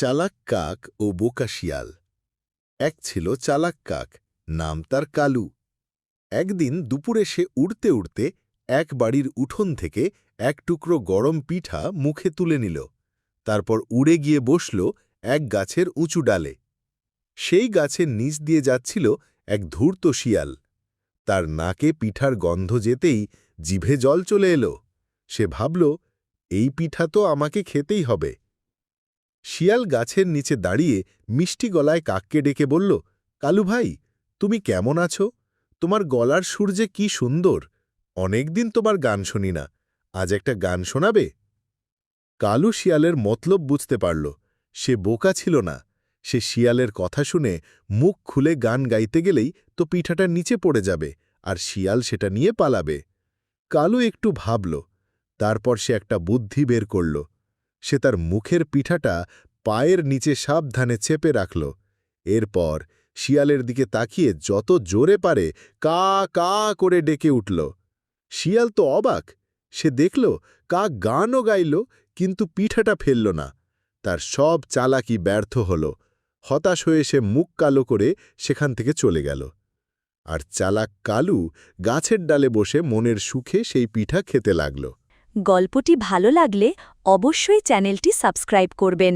চালাক কাক ও বোকা শিয়াল। এক ছিল চালাক কাক, নাম তার কালু। একদিন দুপুরে সে উড়তে উড়তে এক বাড়ির উঠোন থেকে এক টুকরো গরম পিঠা মুখে তুলে নিল। তারপর উড়ে গিয়ে বসল এক গাছের উঁচু ডালে। সেই গাছের নিচ দিয়ে যাচ্ছিল এক ধূর্ত শিয়াল। তার নাকে পিঠার গন্ধ যেতেই জিভে জল চলে এলো। সে ভাবল, এই পিঠা তো আমাকে খেতেই হবে। শিয়াল গাছের নিচে দাঁড়িয়ে মিষ্টি গলায় কাককে ডেকে বলল, কালু ভাই, তুমি কেমন আছো? তোমার গলার সুর যে কি সুন্দর! অনেকদিন তোমার গান শুনি না, আজ একটা গান শোনাবে? কালু শিয়ালের মতলব বুঝতে পারল। সে বোকা ছিল না। সে শিয়ালের কথা শুনে মুখ খুলে গান গাইতে গেলেই তো পিঠাটা নিচে পড়ে যাবে আর শিয়াল সেটা নিয়ে পালাবে। কালু একটু ভাবল, তারপর সে একটা বুদ্ধি বের করল। সে তার মুখের পিঠাটা পায়ের নিচে সাবধানে চেপে রাখল। এরপর শিয়ালের দিকে তাকিয়ে যত জোরে পারে কা কা করে ডেকে উঠল। শিয়াল তো অবাক। সে দেখল কাক গানও গাইল, কিন্তু পিঠাটা ফেলল না। তার সব চালাকি ব্যর্থ হল। হতাশ হয়ে সে মুখ কালো করে সেখান থেকে চলে গেল। আর চালাক কালু গাছের ডালে বসে মনের সুখে সেই পিঠা খেতে লাগল। গল্পটি ভালো লাগলে অবশ্যই চ্যানেলটি সাবস্ক্রাইব করবেন।